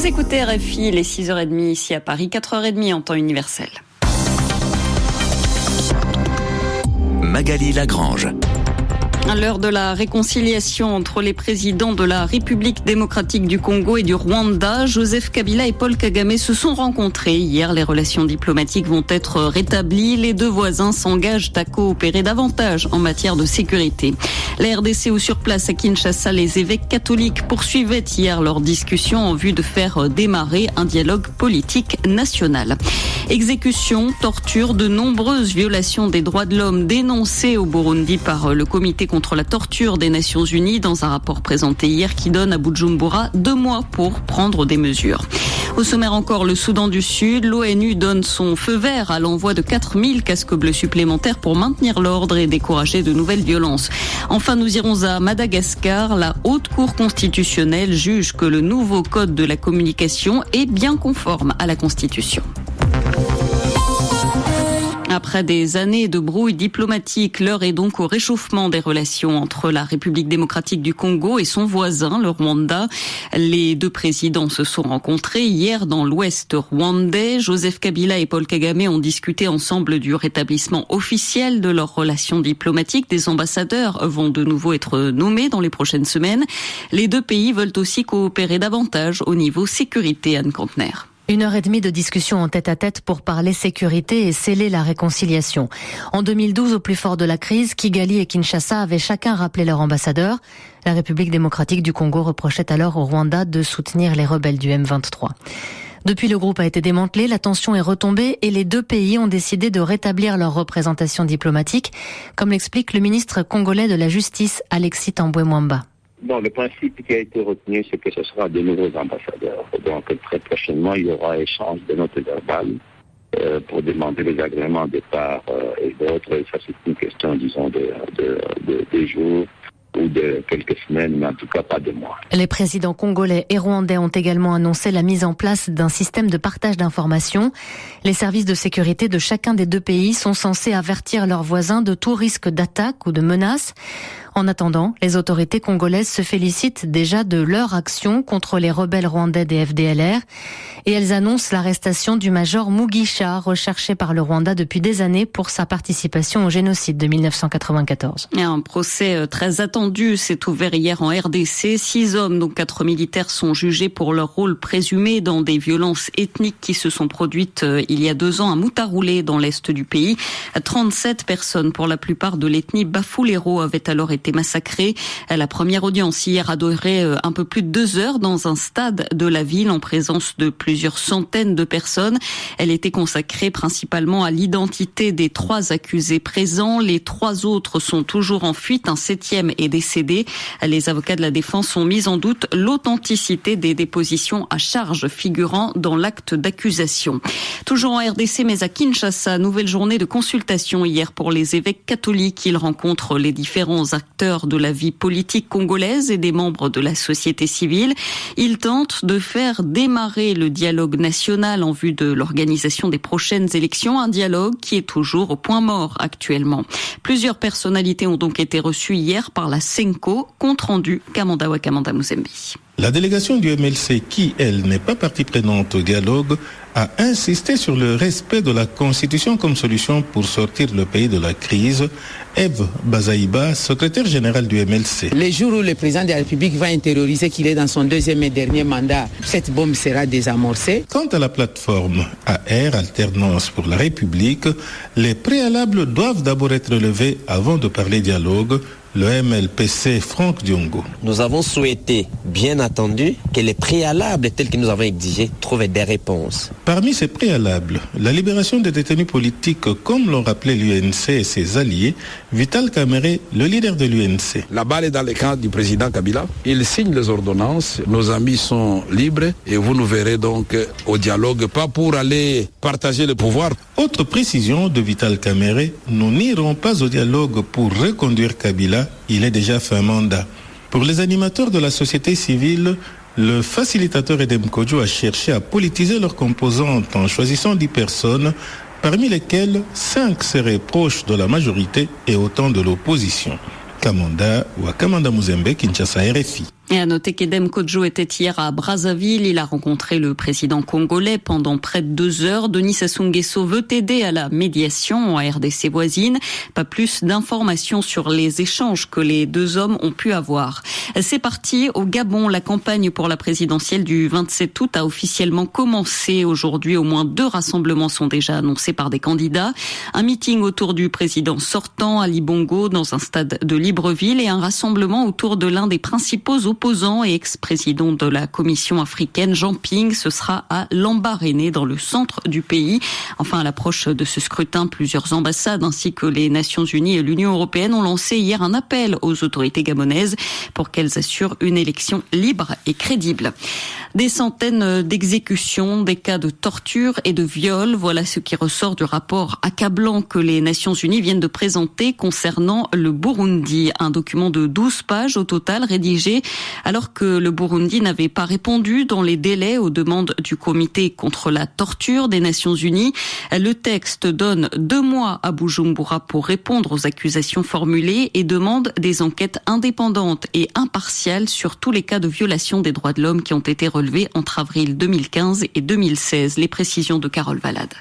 écoutez RFI, les 6h30 ici à Paris, 4h30 en temps universel. Magali Lagrange. À l'heure de la réconciliation entre les présidents de la République démocratique du Congo et du Rwanda, Joseph Kabila et Paul Kagame se sont rencontrés. Hier, les relations diplomatiques vont être rétablies. Les deux voisins s'engagent à coopérer davantage en matière de sécurité. La RDC ou sur place à Kinshasa, les évêques catholiques poursuivaient hier leur discussion en vue de faire démarrer un dialogue politique national. Exécution, torture, de nombreuses violations des droits de l'homme dénoncées au Burundi par le comité contre la torture des Nations Unies dans un rapport présenté hier qui donne à Bujumbura 2 mois pour prendre des mesures. Au sommaire encore, le Soudan du Sud, l'ONU donne son feu vert à l'envoi de 4000 casques bleus supplémentaires pour maintenir l'ordre et décourager de nouvelles violences. Enfin, nous irons à Madagascar. La Haute Cour constitutionnelle juge que le nouveau code de la communication est bien conforme à la Constitution. Après des années de brouille diplomatique, l'heure est donc au réchauffement des relations entre la République démocratique du Congo et son voisin, le Rwanda. Les deux présidents se sont rencontrés hier dans l'ouest rwandais. Joseph Kabila et Paul Kagame ont discuté ensemble du rétablissement officiel de leurs relations diplomatiques. Des ambassadeurs vont de nouveau être nommés dans les prochaines semaines. Les deux pays veulent aussi coopérer davantage au niveau sécurité, Anne Contener. 1h30 de discussion en tête-à-tête pour parler sécurité et sceller la réconciliation. En 2012, au plus fort de la crise, Kigali et Kinshasa avaient chacun rappelé leur ambassadeur. La République démocratique du Congo reprochait alors au Rwanda de soutenir les rebelles du M23. Depuis, le groupe a été démantelé, la tension est retombée et les deux pays ont décidé de rétablir leur représentation diplomatique, comme l'explique le ministre congolais de la Justice, Alexis Tambwe Mwamba. Bon, le principe qui a été retenu, c'est que ce sera de nouveaux ambassadeurs. Donc, très prochainement, il y aura échange de notes verbales pour demander les agréments de part et d'autre. Et ça, c'est une question, disons, de jours ou de quelques semaines, mais en tout cas pas de mois. Les présidents congolais et rwandais ont également annoncé la mise en place d'un système de partage d'informations. Les services de sécurité de chacun des deux pays sont censés avertir leurs voisins de tout risque d'attaque ou de menace. En attendant, les autorités congolaises se félicitent déjà de leur action contre les rebelles rwandais des FDLR et elles annoncent l'arrestation du major Mugisha, recherché par le Rwanda depuis des années pour sa participation au génocide de 1994. Et un procès très attendu s'est ouvert hier en RDC. 6 hommes, dont 4 militaires, sont jugés pour leur rôle présumé dans des violences ethniques qui se sont produites il y a 2 ans à Moutaroulé, dans l'est du pays. 37 personnes, pour la plupart de l'ethnie Bafulero, avaient alors été massacrée. La première audience hier a duré un peu plus de 2 heures dans un stade de la ville en présence de plusieurs centaines de personnes. Elle était consacrée principalement à l'identité des 3 accusés présents. Les 3 autres sont toujours en fuite. Un 7e est décédé. Les avocats de la défense ont mis en doute l'authenticité des dépositions à charge figurant dans l'acte d'accusation. Toujours en RDC, mais à Kinshasa, nouvelle journée de consultation hier pour les évêques catholiques. Ils rencontrent les différents acteurs de la vie politique congolaise et des membres de la société civile. Ils tentent de faire démarrer le dialogue national en vue de l'organisation des prochaines élections, un dialogue qui est toujours au point mort actuellement. Plusieurs personnalités ont donc été reçues hier par la Senko, compte rendu Kamanda Muzembe. La délégation du MLC, qui, elle, n'est pas partie prenante au dialogue, a insisté sur le respect de la Constitution comme solution pour sortir le pays de la crise. Eve Bazaïba, secrétaire générale du MLC. Les jours où le président de la République va intérioriser qu'il est dans son 2e et dernier mandat, cette bombe sera désamorcée. Quant à la plateforme AR, Alternance pour la République, les préalables doivent d'abord être levés avant de parler dialogue. Le MLPC, Franck Diongo. Nous avons souhaité, bien entendu, que les préalables tels que nous avons exigés trouvent des réponses. Parmi ces préalables, la libération des détenus politiques, comme l'ont rappelé l'UNC et ses alliés, Vital Kamerhe, le leader de l'UNC. La balle est dans les camps du président Kabila. Il signe les ordonnances, nos amis sont libres et vous nous verrez donc au dialogue, pas pour aller partager le pouvoir. Autre précision de Vital Kamerhe, nous n'irons pas au dialogue pour reconduire Kabila. Il est déjà fin mandat. Pour les animateurs de la société civile, le facilitateur Edem Kodjo a cherché à politiser leurs composantes en choisissant 10 personnes, parmi lesquelles 5 seraient proches de la majorité et autant de l'opposition. Kamanda Muzembe, Kinshasa, RFI. Et à noter qu'Edem Kodjo était hier à Brazzaville. Il a rencontré le président congolais pendant près de 2 heures. Denis Sassou Nguesso veut aider à la médiation en RDC voisine. Pas plus d'informations sur les échanges que les deux hommes ont pu avoir. C'est parti au Gabon. La campagne pour la présidentielle du 27 août a officiellement commencé. Aujourd'hui, au moins 2 rassemblements sont déjà annoncés par des candidats. Un meeting autour du président sortant, Ali Bongo, dans un stade de Libreville, et un rassemblement autour de l'un des principaux opposant et ex-président de la Commission africaine, Jean Ping. Ce sera à Lambaréné, dans le centre du pays. Enfin, à l'approche de ce scrutin, plusieurs ambassades ainsi que les Nations Unies et l'Union européenne ont lancé hier un appel aux autorités gabonaises pour qu'elles assurent une élection libre et crédible. Des centaines d'exécutions, des cas de torture et de viol. Voilà ce qui ressort du rapport accablant que les Nations Unies viennent de présenter concernant le Burundi. Un document de 12 pages au total rédigé alors que le Burundi n'avait pas répondu dans les délais aux demandes du comité contre la torture des Nations Unies. Le texte donne 2 mois à Bujumbura pour répondre aux accusations formulées et demande des enquêtes indépendantes et impartiales sur tous les cas de violation des droits de l'homme qui ont été relevés entre avril 2015 et 2016. Les précisions de Carole Valade.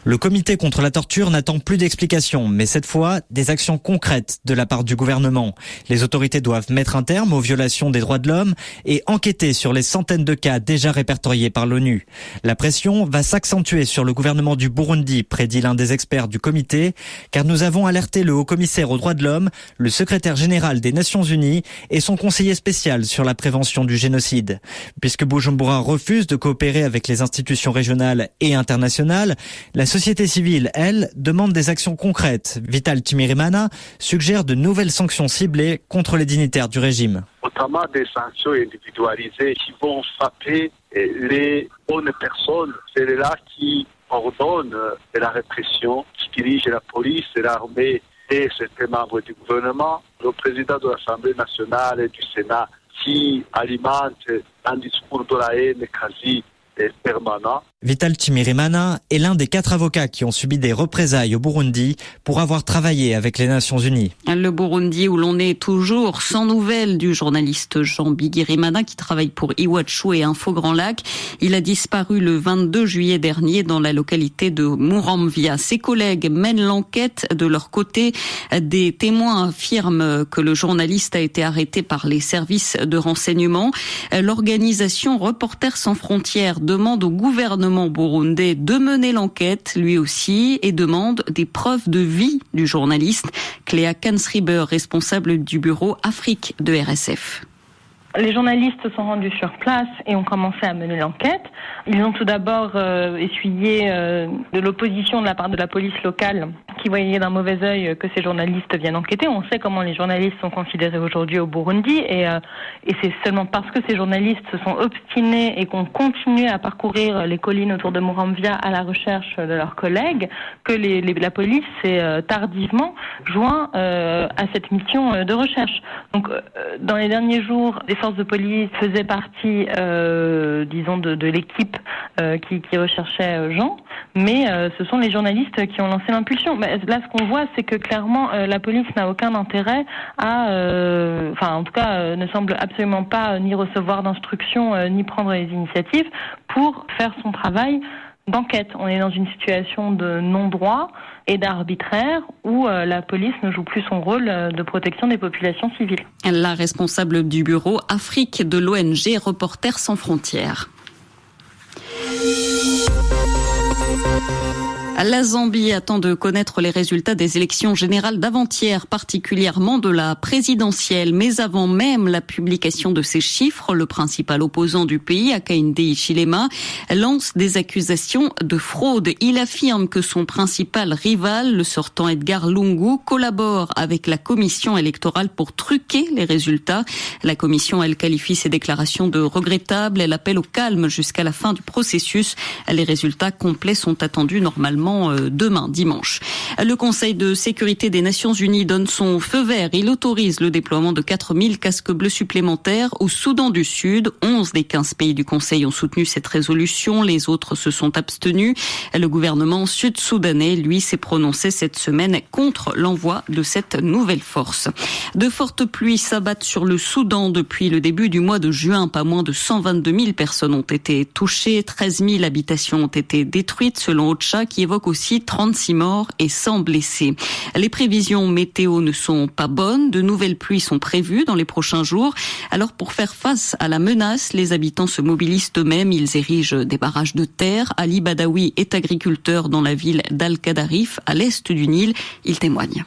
Le comité contre la torture n'attend plus d'explications, mais cette fois, des actions concrètes de la part du gouvernement. Les autorités doivent mettre un terme aux violations des droits de l'homme et enquêter sur les centaines de cas déjà répertoriés par l'ONU. La pression va s'accentuer sur le gouvernement du Burundi, prédit l'un des experts du comité, car nous avons alerté le haut-commissaire aux droits de l'homme, le secrétaire général des Nations Unies et son conseiller spécial sur la prévention du génocide. Puisque Bujumbura refuse de coopérer avec les institutions régionales et internationales, la société civile, elle, demande des actions concrètes. Vital Timirimana suggère de nouvelles sanctions ciblées contre les dignitaires du régime. Notamment des sanctions individualisées qui vont frapper les bonnes personnes, celles-là qui ordonnent la répression, qui dirigent la police, l'armée et certains membres du gouvernement, le président de l'Assemblée nationale et du Sénat qui alimentent un discours de la haine quasi permanent. Vital Timirimana est l'un des 4 avocats qui ont subi des représailles au Burundi pour avoir travaillé avec les Nations Unies. Le Burundi où l'on est toujours sans nouvelles du journaliste Jean Bigirimana qui travaille pour Iwachu et Info Grand Lac. Il a disparu le 22 juillet dernier dans la localité de Muramvya. Ses collègues mènent l'enquête de leur côté. Des témoins affirment que le journaliste a été arrêté par les services de renseignement. L'organisation Reporters sans frontières demande au gouvernement burundais de mener l'enquête, lui aussi, et demande des preuves de vie du journaliste. Cléa Kansriber, responsable du bureau Afrique de RSF. Les journalistes se sont rendus sur place et ont commencé à mener l'enquête. Ils ont tout d'abord essuyé de l'opposition de la part de la police locale qui voyait d'un mauvais œil que ces journalistes viennent enquêter. On sait comment les journalistes sont considérés aujourd'hui au Burundi et c'est seulement parce que ces journalistes se sont obstinés et qu'on continué à parcourir les collines autour de Muramvya à la recherche de leurs collègues que la police s'est tardivement joint à cette mission de recherche. Donc dans les derniers jours, les forces de police faisaient partie, disons, de l'équipe qui recherchait Jean, mais ce sont les journalistes qui ont lancé l'impulsion. Là, ce qu'on voit, c'est que clairement, la police n'a aucun intérêt à, en tout cas, ne semble absolument pas ni recevoir d'instructions, ni prendre les initiatives pour faire son travail d'enquête. On est dans une situation de non-droit et d'arbitraire où la police ne joue plus son rôle de protection des populations civiles. La responsable du bureau Afrique de l'ONG Reporters sans frontières. La Zambie attend de connaître les résultats des élections générales d'avant-hier, particulièrement de la présidentielle. Mais avant même la publication de ces chiffres, le principal opposant du pays, Hakainde Hichilema, lance des accusations de fraude. Il affirme que son principal rival, le sortant Edgar Lungu, collabore avec la commission électorale pour truquer les résultats. La commission, elle, qualifie ces déclarations de regrettables. Elle appelle au calme jusqu'à la fin du processus. Les résultats complets sont attendus normalement notamment demain, dimanche. Le Conseil de sécurité des Nations Unies donne son feu vert. Il autorise le déploiement de 4000 casques bleus supplémentaires au Soudan du Sud. 11 des 15 pays du Conseil ont soutenu cette résolution. Les autres se sont abstenus. Le gouvernement sud-soudanais, lui, s'est prononcé cette semaine contre l'envoi de cette nouvelle force. De fortes pluies s'abattent sur le Soudan depuis le début du mois de juin. Pas moins de 122 000 personnes ont été touchées. 13 000 habitations ont été détruites selon OCHA, qui évoque aussi 36 morts et 100 blessés. Les prévisions météo ne sont pas bonnes. De nouvelles pluies sont prévues dans les prochains jours. Alors pour faire face à la menace, les habitants se mobilisent eux-mêmes. Ils érigent des barrages de terre. Ali Badawi est agriculteur dans la ville d'Al-Qadarif, à l'est du Nil. Il témoigne.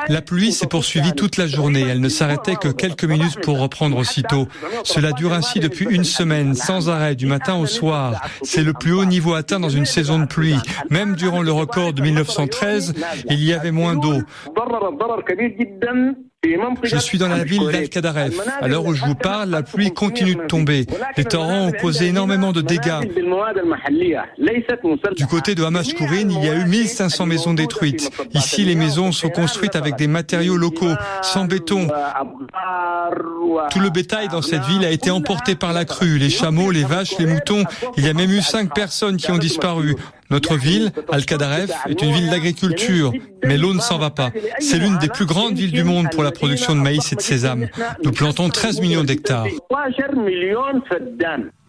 La pluie s'est poursuivie toute la journée. Elle ne s'arrêtait que quelques minutes pour reprendre aussitôt. Cela dure ainsi depuis une semaine, sans arrêt, du matin au soir. C'est le plus haut niveau atteint dans une saison de pluie. Même durant le record de 1913, il y avait moins d'eau. Je suis dans la ville d'Al-Qadarif. À l'heure où je vous parle, la pluie continue de tomber. Les torrents ont causé énormément de dégâts. Du côté de Hamashkourin, il y a eu 1500 maisons détruites. Ici, les maisons sont construites avec des matériaux locaux, sans béton. Tout le bétail dans cette ville a été emporté par la crue. Les chameaux, les vaches, les moutons. Il y a même eu 5 personnes qui ont disparu. Notre ville, Al-Qadarif, est une ville d'agriculture, mais l'eau ne s'en va pas. C'est l'une des plus grandes villes du monde pour la production de maïs et de sésame. Nous plantons 13 millions d'hectares.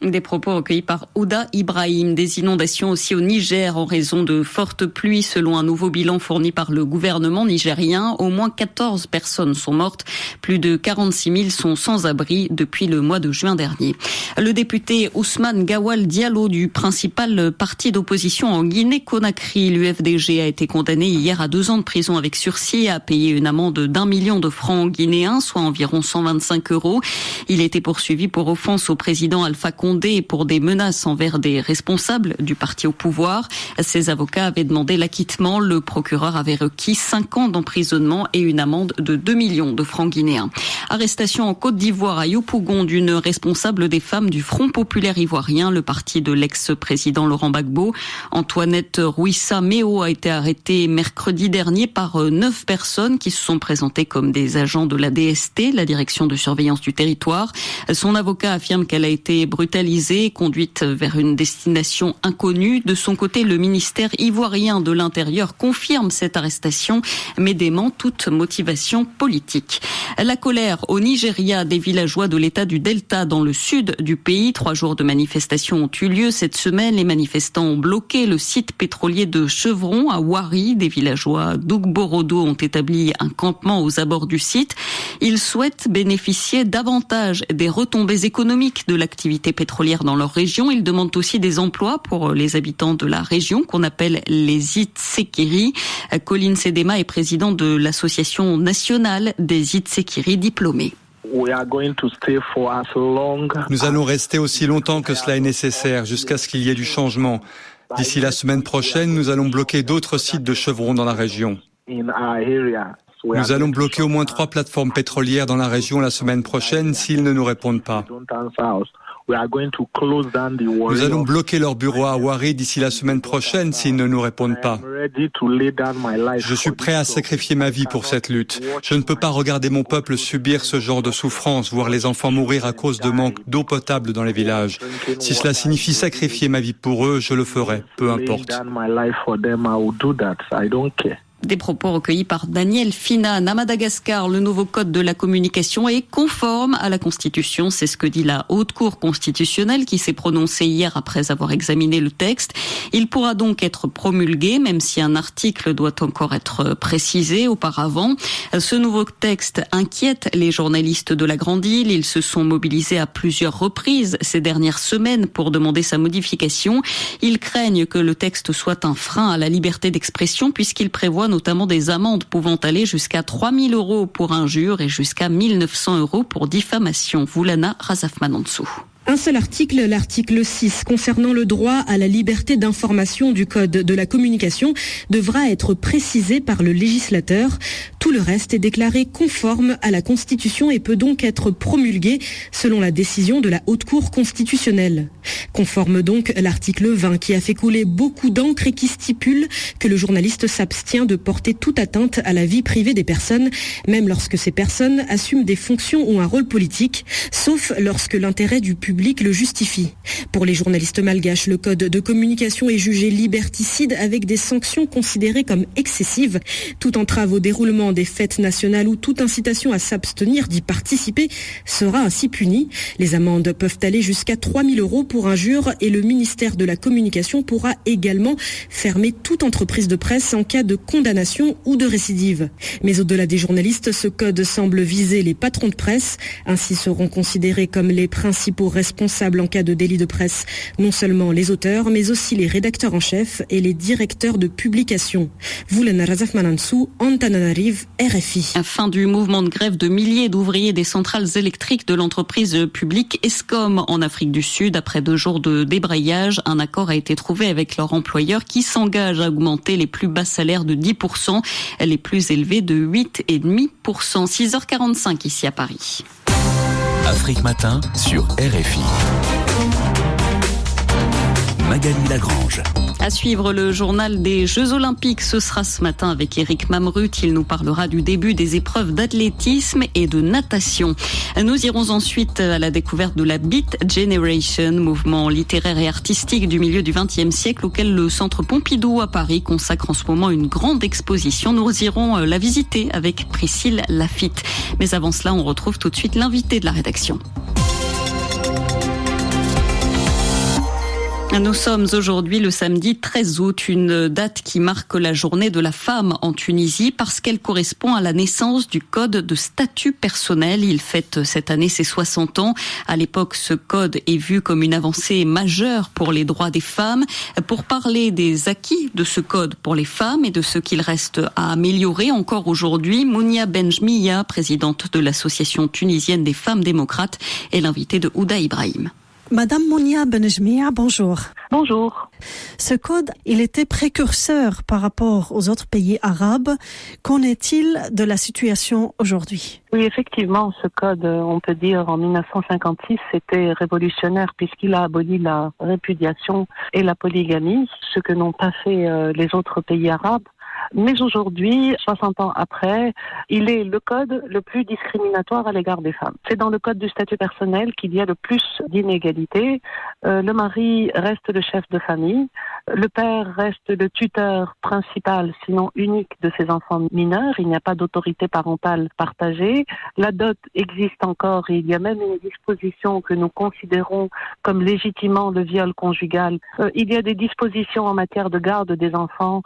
Des propos recueillis par Ouda Ibrahim. Des inondations aussi au Niger en raison de fortes pluies. Selon un nouveau bilan fourni par le gouvernement nigérien, au moins 14 personnes sont mortes. Plus de 46 000 sont sans abri depuis le mois de juin dernier. Le député Ousmane Gawal Diallo du principal parti d'opposition en Guinée-Conakry, l'UFDG, a été condamné hier à 2 ans de prison avec sursis et a payé une amende d'1 million de francs guinéens, soit environ 125 €. Il a été poursuivi pour offense au président Alpha Condé et pour des menaces envers des responsables du parti au pouvoir. Ses avocats avaient demandé l'acquittement. Le procureur avait requis 5 ans d'emprisonnement et une amende de 2 millions de francs guinéens. Arrestation en Côte d'Ivoire à Yopougon d'une responsable des femmes du Front populaire ivoirien, le parti de l'ex-président Laurent Gbagbo. Antoinette Rouissa Méo a été arrêtée mercredi dernier par 9 personnes qui se sont présentées comme des agents de la DST, la direction de surveillance du territoire. Son avocat affirme qu'elle a été brutalisée, conduite vers une destination inconnue. De son côté, le ministère ivoirien de l'Intérieur confirme cette arrestation, mais dément toute motivation politique. La colère au Nigeria, des villageois de l'État du Delta dans le sud du pays. 3 jours de manifestations ont eu lieu cette semaine. Les manifestants ont bloqué le site pétrolier de Chevron à Wari. Des villageois d'Ugborodo ont établi un campement aux abords du site. Ils souhaitent bénéficier davantage des retombées économiques de l'activité pétrolière dans leur région. Ils demandent aussi des emplois pour les habitants de la région qu'on appelle les Itsekiri. Colin Sedema est président de l'association nationale des Itsekiri diplômés. Nous allons rester aussi longtemps que cela est nécessaire, jusqu'à ce qu'il y ait du changement. D'ici la semaine prochaine, nous allons bloquer d'autres sites de Chevron dans la région. Nous allons bloquer au moins 3 plateformes pétrolières dans la région la semaine prochaine s'ils ne nous répondent pas. Nous allons bloquer leur bureau à Wari d'ici la semaine prochaine s'ils ne nous répondent pas. Je suis prêt à sacrifier ma vie pour cette lutte. Je ne peux pas regarder mon peuple subir ce genre de souffrance, voir les enfants mourir à cause de manque d'eau potable dans les villages. Si cela signifie sacrifier ma vie pour eux, je le ferai, peu importe. Des propos recueillis par Daniel Finan. À Madagascar, le nouveau code de la communication est conforme à la Constitution. C'est ce que dit la Haute Cour constitutionnelle qui s'est prononcée hier après avoir examiné le texte. Il pourra donc être promulgué, même si un article doit encore être précisé auparavant. Ce nouveau texte inquiète les journalistes de la Grande Île. Ils se sont mobilisés à plusieurs reprises ces dernières semaines pour demander sa modification. Ils craignent que le texte soit un frein à la liberté d'expression puisqu'il prévoit notamment des amendes pouvant aller jusqu'à 3 000 € pour injure et jusqu'à 1 900 € pour diffamation. Voulana Razafmanansou. Un seul article, l'article 6, concernant le droit à la liberté d'information du Code de la communication, devra être précisé par le législateur. Tout le reste est déclaré conforme à la Constitution et peut donc être promulgué selon la décision de la Haute Cour constitutionnelle. Conforme donc l'article 20 qui a fait couler beaucoup d'encre et qui stipule que le journaliste s'abstient de porter toute atteinte à la vie privée des personnes, même lorsque ces personnes assument des fonctions ou un rôle politique, sauf lorsque l'intérêt du public le justifie. Pour les journalistes malgaches, le code de communication est jugé liberticide avec des sanctions considérées comme excessives. Toute entrave au déroulement des fêtes nationales ou toute incitation à s'abstenir d'y participer sera ainsi punie. Les amendes peuvent aller jusqu'à 3 000 € pour injure et le ministère de la Communication pourra également fermer toute entreprise de presse en cas de condamnation ou de récidive. Mais au-delà des journalistes, ce code semble viser les patrons de presse. Ainsi seront considérés comme les principaux responsables en cas de délit de presse, non seulement les auteurs, mais aussi les rédacteurs en chef et les directeurs de publication. Voulena Razaf Manansou, Antananarive, RFI. Fin du mouvement de grève de milliers d'ouvriers des centrales électriques de l'entreprise publique Eskom en Afrique du Sud. Après 2 jours de débrayage, un accord a été trouvé avec leur employeur qui s'engage à augmenter les plus bas salaires de 10%, les plus élevés de 8,5%. 6h45 ici à Paris. Afrique Matin sur RFI. Magali Lagrange. À suivre le journal des Jeux Olympiques, ce sera ce matin avec Eric Mamrut. Il nous parlera du début des épreuves d'athlétisme et de natation. Nous irons ensuite à la découverte de la Beat Generation, mouvement littéraire et artistique du milieu du XXe siècle auquel le Centre Pompidou à Paris consacre en ce moment une grande exposition. Nous irons la visiter avec Priscille Lafitte. Mais avant cela, on retrouve tout de suite l'invité de la rédaction. Nous sommes aujourd'hui le samedi 13 août, une date qui marque la journée de la femme en Tunisie parce qu'elle correspond à la naissance du code de statut personnel. Il fête cette année ses 60 ans. À l'époque, ce code est vu comme une avancée majeure pour les droits des femmes. Pour parler des acquis de ce code pour les femmes et de ce qu'il reste à améliorer encore aujourd'hui, Mounia Benjmiya, présidente de l'Association tunisienne des femmes démocrates, est l'invitée de Ouda Ibrahim. Madame Mounia Benjmiya, bonjour. Bonjour. Ce code, il était précurseur par rapport aux autres pays arabes. Qu'en est-il de la situation aujourd'hui? Oui, effectivement, ce code, on peut dire en 1956, c'était révolutionnaire puisqu'il a aboli la répudiation et la polygamie, ce que n'ont pas fait les autres pays arabes. Mais aujourd'hui, 60 ans après, il est le code le plus discriminatoire à l'égard des femmes. C'est dans le code du statut personnel qu'il y a le plus d'inégalités. Le mari reste le chef de famille, le père reste le tuteur principal, sinon unique, de ses enfants mineurs. Il n'y a pas d'autorité parentale partagée. La dot existe encore et il y a même une disposition que nous considérons comme légitimant le viol conjugal. Il y a des dispositions en matière de garde des enfants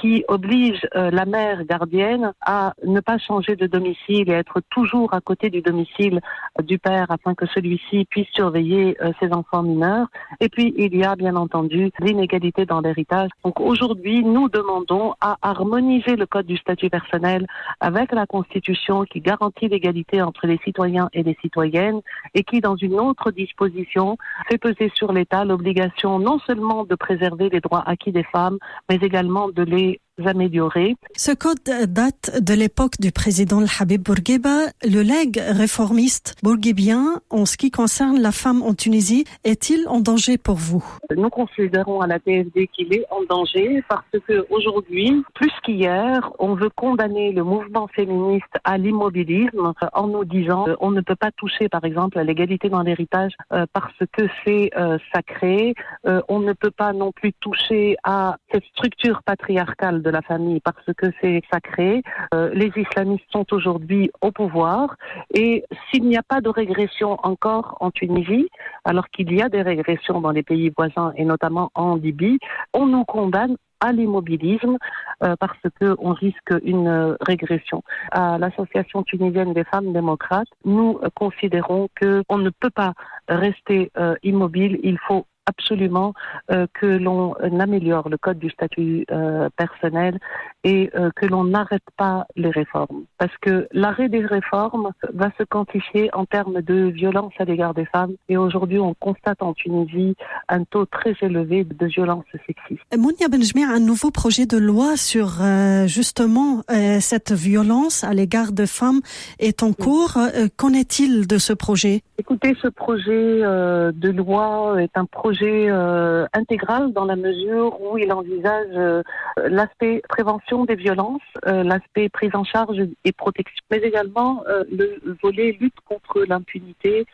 qui obligent la mère gardienne à ne pas changer de domicile et être toujours à côté du domicile du père afin que celui-ci puisse surveiller ses enfants mineurs. Et puis, il y a bien entendu l'inégalité dans l'héritage. Donc aujourd'hui, nous demandons à harmoniser le code du statut personnel avec la Constitution qui garantit l'égalité entre les citoyens et les citoyennes et qui, dans une autre disposition, fait peser sur l'État l'obligation non seulement de préserver les droits acquis des femmes, mais également de les améliorer. Ce code date de l'époque du président Habib Bourguiba. Le legs réformiste bourguibien, en ce qui concerne la femme en Tunisie, est-il en danger pour vous? Nous considérons à la TFD qu'il est en danger parce que aujourd'hui, plus qu'hier, on veut condamner le mouvement féministe à l'immobilisme en nous disant on ne peut pas toucher, par exemple, à l'égalité dans l'héritage parce que c'est sacré. On ne peut pas non plus toucher à cette structure patriarcale de la famille parce que c'est sacré. Les islamistes sont aujourd'hui au pouvoir et s'il n'y a pas de régression encore en Tunisie, alors qu'il y a des régressions dans les pays voisins et notamment en Libye, on nous condamne à l'immobilisme parce qu'on risque une régression. À l'Association tunisienne des femmes démocrates, nous considérons qu'on ne peut pas rester immobile, il faut absolument que l'on améliore le code du statut personnel et que l'on n'arrête pas les réformes. Parce que l'arrêt des réformes va se quantifier en termes de violence à l'égard des femmes. Et aujourd'hui, on constate en Tunisie un taux très élevé de violence sexiste. Mounia Benjmia, un nouveau projet de loi sur justement cette violence à l'égard des femmes est en cours. Qu'en est-il de ce projet ? Écoutez, ce projet de loi est un projet intégral dans la mesure où il envisage l'aspect prévention des violences, l'aspect prise en charge et protection, mais également le volet lutte contre l'impunité,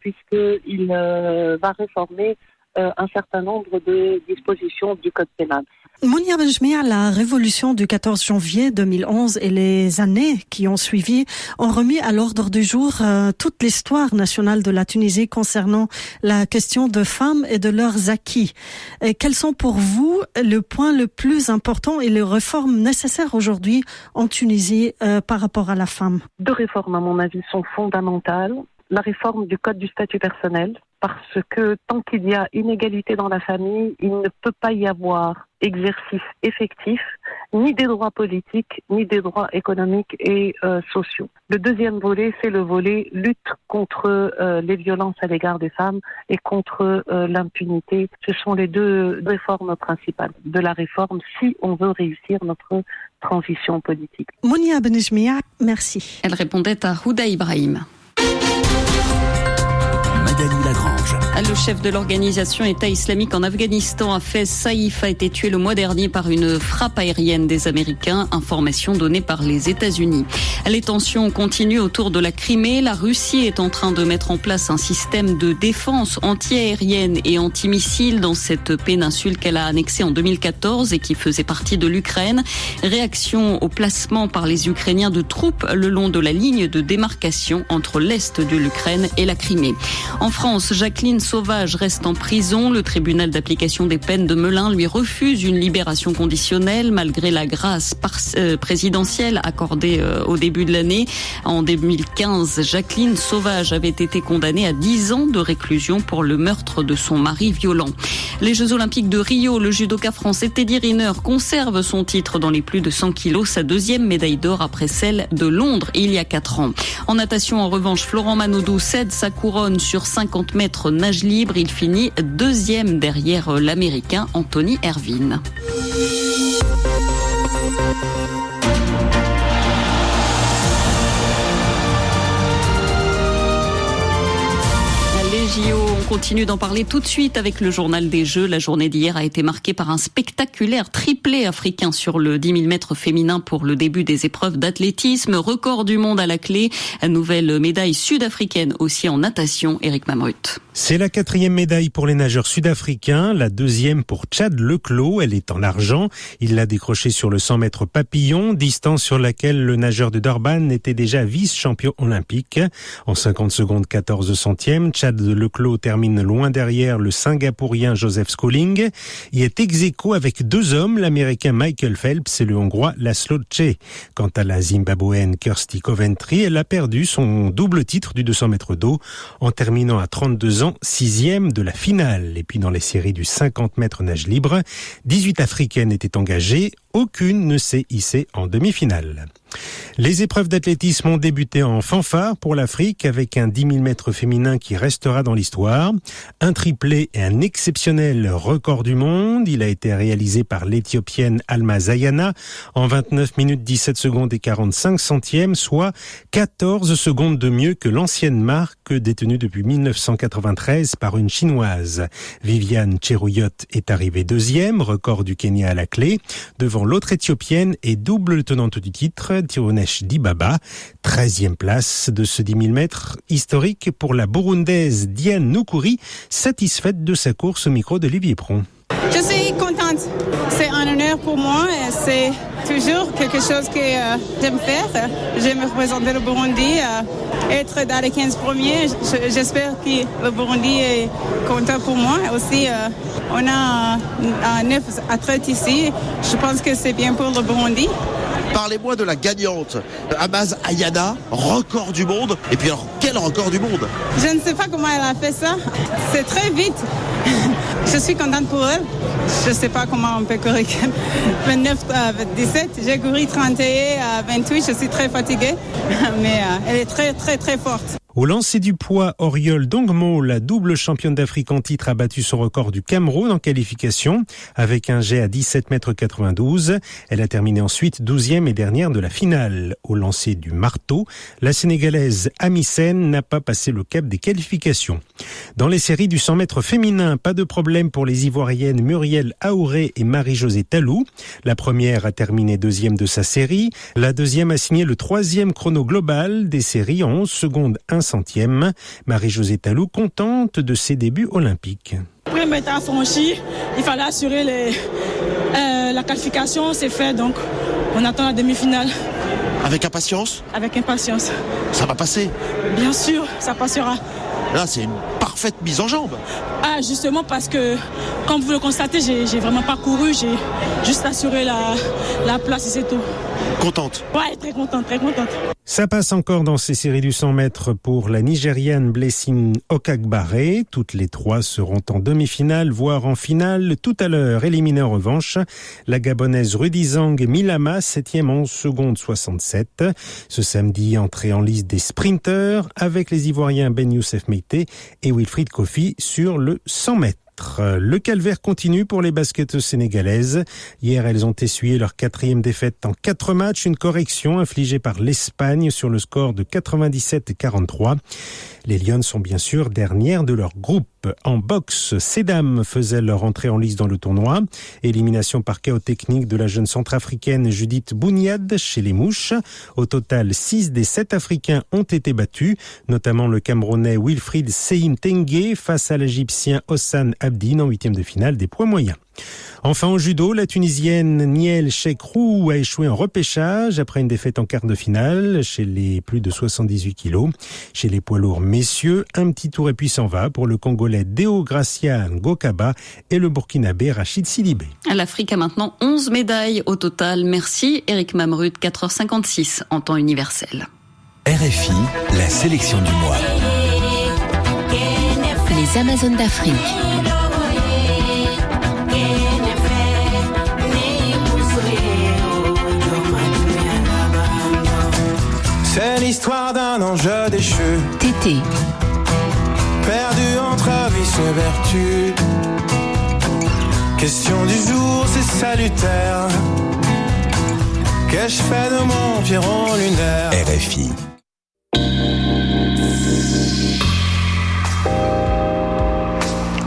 puisqu'il va réformer un certain nombre de dispositions du Code pénal. Mounia Benjmia, la révolution du 14 janvier 2011 et les années qui ont suivi ont remis à l'ordre du jour toute l'histoire nationale de la Tunisie concernant la question de femmes et de leurs acquis. Et quels sont pour vous le point le plus important et les réformes nécessaires aujourd'hui en Tunisie par rapport à la femme ? 2 réformes, à mon avis, sont fondamentales. La réforme du code du statut personnel, parce que tant qu'il y a inégalité dans la famille, il ne peut pas y avoir exercice effectif, ni des droits politiques, ni des droits économiques et sociaux. Le deuxième volet, c'est le volet lutte contre les violences à l'égard des femmes et contre l'impunité. Ce sont les 2 réformes principales de la réforme si on veut réussir notre transition politique. Mounia Benjmia, merci. Elle répondait à Houda Ibrahim. Magali Lagrange. Le chef de l'organisation État islamique en Afghanistan, Hafez Saïf, a été tué le mois dernier par une frappe aérienne des Américains, information donnée par les États-Unis. Les tensions continuent autour de la Crimée. La Russie est en train de mettre en place un système de défense anti-aérienne et anti-missile dans cette péninsule qu'elle a annexée en 2014 et qui faisait partie de l'Ukraine. Réaction au placement par les Ukrainiens de troupes le long de la ligne de démarcation entre l'Est de l'Ukraine et la Crimée. En France, Jacqueline Sauvage reste en prison. Le tribunal d'application des peines de Melun lui refuse une libération conditionnelle malgré la grâce présidentielle accordée au début de l'année. En 2015, Jacqueline Sauvage avait été condamnée à 10 ans de réclusion pour le meurtre de son mari violent. Les Jeux Olympiques de Rio, le judoka français Teddy Riner conserve son titre dans les plus de 100 kilos, sa 2e médaille d'or après celle de Londres il y a 4 ans. En natation, en revanche, Florent Manodou cède sa couronne sur 50 mètres nage libre. Il finit 2e derrière l'Américain Anthony Ervin. JO, on continue d'en parler tout de suite avec le journal des Jeux. La journée d'hier a été marquée par un spectaculaire triplé africain sur le 10 000 mètres féminin pour le début des épreuves d'athlétisme. Record du monde à la clé. Nouvelle médaille sud-africaine aussi en natation. Éric Mamrut. C'est la 4e médaille pour les nageurs sud-africains, la 2e pour Chad Leclos. Elle est en argent. Il l'a décrochée sur le 100 mètres papillon, distance sur laquelle le nageur de Durban était déjà vice-champion olympique. En 50 secondes 14 centièmes, Chad Leclos termine loin derrière le Singapourien Joseph Schooling. Il est ex-aequo avec 2 hommes, l'Américain Michael Phelps et le Hongrois Laszlo Tse. Quant à la Zimbabwéenne Kirsty Coventry, elle a perdu son double titre du 200 mètres d'eau en terminant à 32 ans 6e de la finale. Et puis dans les séries du 50 mètres nage libre, 18 Africaines étaient engagées, aucune ne s'est hissée en demi-finale. Les épreuves d'athlétisme ont débuté en fanfare pour l'Afrique avec un 10 000 mètres féminin qui restera dans l'histoire. Un triplé et un exceptionnel record du monde. Il a été réalisé par l'Éthiopienne Alma Zayana en 29 minutes 17 secondes et 45 centièmes, soit 14 secondes de mieux que l'ancienne marque détenue depuis 1993 par une Chinoise. Viviane Cheruiyot est arrivée 2e, record du Kenya à la clé, devant l'autre Éthiopienne et double tenante du titre, Tirunesh Dibaba. 13e place de ce 10 000 mètres historique pour la Burundaise Diane Nukuri, satisfaite de sa course au micro d'Olivier Pron. Je suis contente. C'est un honneur pour moi. C'est toujours quelque chose que j'aime faire. J'aime représenter le Burundi, être dans les 15 premiers. J'espère que le Burundi est content pour moi. Aussi, on a 9 athlètes ici. Je pense que c'est bien pour le Burundi. Parlez-moi de la gagnante, Amaz Ayana, record du monde. Et puis alors, quel record du monde? Je ne sais pas comment elle a fait ça. C'est très vite. Je suis contente pour elle. Je ne sais pas comment on peut courir 29 à 17. J'ai couru 31 à 28. Je suis très fatiguée. Mais elle est très, très, très forte. Au lancer du poids, Oriol Dongmo, la double championne d'Afrique en titre, a battu son record du Cameroun en qualification avec un jet à 17,92 m. Elle a terminé ensuite 12e et dernière de la finale. Au lancer du marteau, la Sénégalaise Amisen n'a pas passé le cap des qualifications. Dans les séries du 100 mètres féminin, pas de problème pour les Ivoiriennes Muriel Aouré et Marie-Josée Talou. La première a terminé deuxième de sa série. La deuxième a signé le 3e chrono global des séries en 11 secondes 1 centième. Marie-Josée Talou contente de ses débuts olympiques. Premier étape franchi, il fallait assurer la qualification, c'est fait, donc on attend la demi-finale. Avec impatience? Avec impatience. Ça va passer? Bien sûr, ça passera. Là, c'est une parfaite mise en jambe. Ah, justement parce que, comme vous le constatez, j'ai vraiment pas couru, j'ai juste assuré la place et c'est tout. Contente? Ouais, très contente, très contente. Ça passe encore dans ces séries du 100 mètres pour la Nigériane Blessing Okagbare. Toutes les trois seront en demi-finale, voire en finale. Tout à l'heure, éliminée en revanche, la Gabonaise Rudizang Milama, 7e en seconde 67. Ce samedi, entrée en liste des sprinteurs avec les Ivoiriens Ben Youssef Meïté et Wilfried Kofi sur le 100 mètres. Le calvaire continue pour les basketteuses sénégalaises. Hier, elles ont essuyé leur 4e défaite en 4 matchs, une correction infligée par l'Espagne sur le score de 97-43. Les Lions sont bien sûr dernières de leur groupe. En boxe, ces dames faisaient leur entrée en lice dans le tournoi. Élimination par chaos technique de la jeune centrafricaine Judith Bouniad chez les Mouches. Au total, 6 des 7 Africains ont été battus, notamment le Camerounais Wilfried Seyim Tengue face à l'Égyptien Hossan Abdine en 8e de finale des poids moyens. Enfin, en judo, la Tunisienne Niel Cheikrou a échoué en repêchage après une défaite en quart de finale chez les plus de 78 kilos. Chez les poids lourds messieurs, un petit tour et puis s'en va pour le Congolais Deo Gracian Gokaba et le Burkinabé Rachid Sidibé. L'Afrique a maintenant 11 médailles au total. Merci Eric Mamrud, 4h56 en temps universel. RFI, la sélection du mois. Les Amazones d'Afrique. C'est l'histoire d'un ange déchu, Tété, perdu entre vice et vertu. Question du jour, c'est salutaire. Qu'ai-je fait de mon piron lunaire? RFI.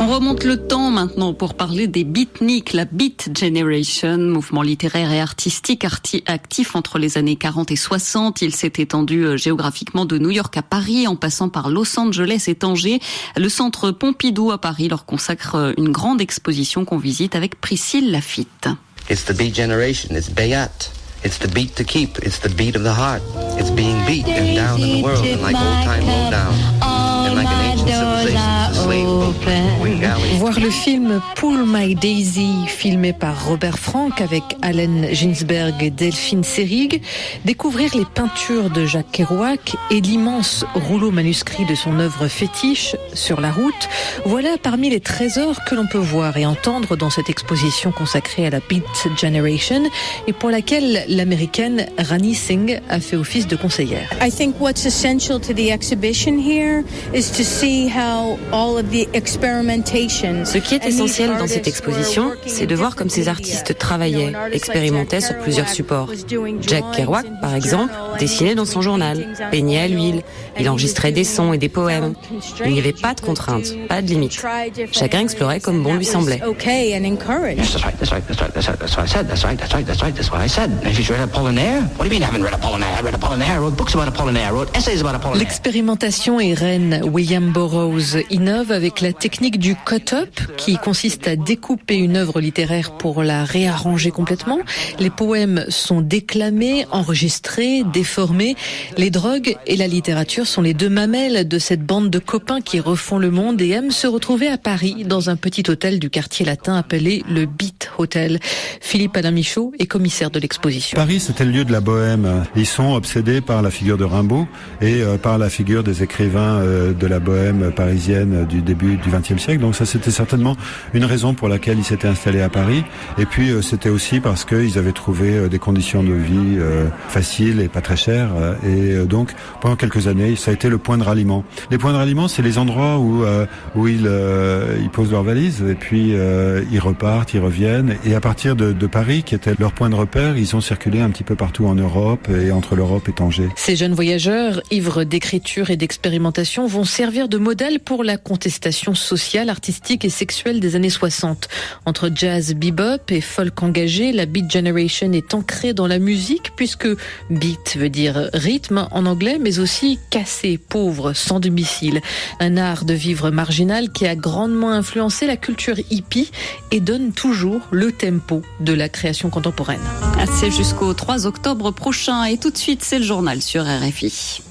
On remonte le temps maintenant pour parler des beatniks, la Beat Generation, mouvement littéraire et artistique actif entre les années 40 et 60. Il s'est étendu géographiquement de New York à Paris en passant par Los Angeles et Tanger. Le centre Pompidou à Paris leur consacre une grande exposition qu'on visite avec Priscille Lafitte. It's the Beat Generation, it's Bayat. It's the beat to keep, it's the beat of the heart. It's being beat and down in the world and like old time low down. And like an ancient civilization, it's a slave boat. Voir le film Pull My Daisy, filmé par Robert Frank avec Allen Ginsberg et Delphine Seyrig, découvrir les peintures de Jacques Kerouac et l'immense rouleau manuscrit de son œuvre fétiche, Sur la route, voilà parmi les trésors que l'on peut voir et entendre dans cette exposition consacrée à la Beat Generation et pour laquelle l'américaine Rani Singh a fait office de conseillère. I think what's essential to the exhibition here is to see how all of the experimentation. Ce qui est essentiel dans cette exposition, c'est de voir comme ces artistes travaillaient, expérimentaient sur plusieurs supports. Jack Kerouac, par exemple, dessinait dans son journal, peignait à l'huile, il enregistrait des sons et des poèmes. Il n'y avait pas de contraintes, pas de limites. Chacun explorait comme bon lui semblait. L'expérimentation est reine. William Burroughs innove preuve avec la technique du cut-up, qui consiste à découper une œuvre littéraire pour la réarranger complètement. Les poèmes sont déclamés, enregistrés, déformés. Les drogues et la littérature sont les deux mamelles de cette bande de copains qui refont le monde et aiment se retrouver à Paris, dans un petit hôtel du quartier latin appelé le Beat Hotel. Philippe Alain Michaud est commissaire de l'exposition. Paris, c'était le lieu de la bohème. Ils sont obsédés par la figure de Rimbaud et par la figure des écrivains de la bohème parisienne du début du XXe siècle. Donc ça, c'était certainement une raison pour laquelle ils s'étaient installés à Paris. Et puis, c'était aussi parce qu'ils avaient trouvé des conditions de vie faciles et pas très chères. Et donc, pendant quelques années, ça a été le point de ralliement. Les points de ralliement, c'est les endroits où ils posent leurs valises et puis ils repartent, ils reviennent. Et à partir de Paris, qui était leur point de repère, ils ont circulé un petit peu partout en Europe et entre l'Europe et Tanger. Ces jeunes voyageurs, ivres d'écriture et d'expérimentation, vont servir de modèle pour la contestation sociale, artistique et sexuelle des années 60. Entre jazz, bebop et folk engagé, la Beat Generation est ancrée dans la musique puisque beat veut dire rythme en anglais, mais aussi cassé, pauvre, sans domicile. Un art de vivre marginal qui a grandement influencé la culture hippie et donne toujours le tempo de la création contemporaine. C'est jusqu'au 3 octobre prochain et tout de suite, c'est le journal sur RFI.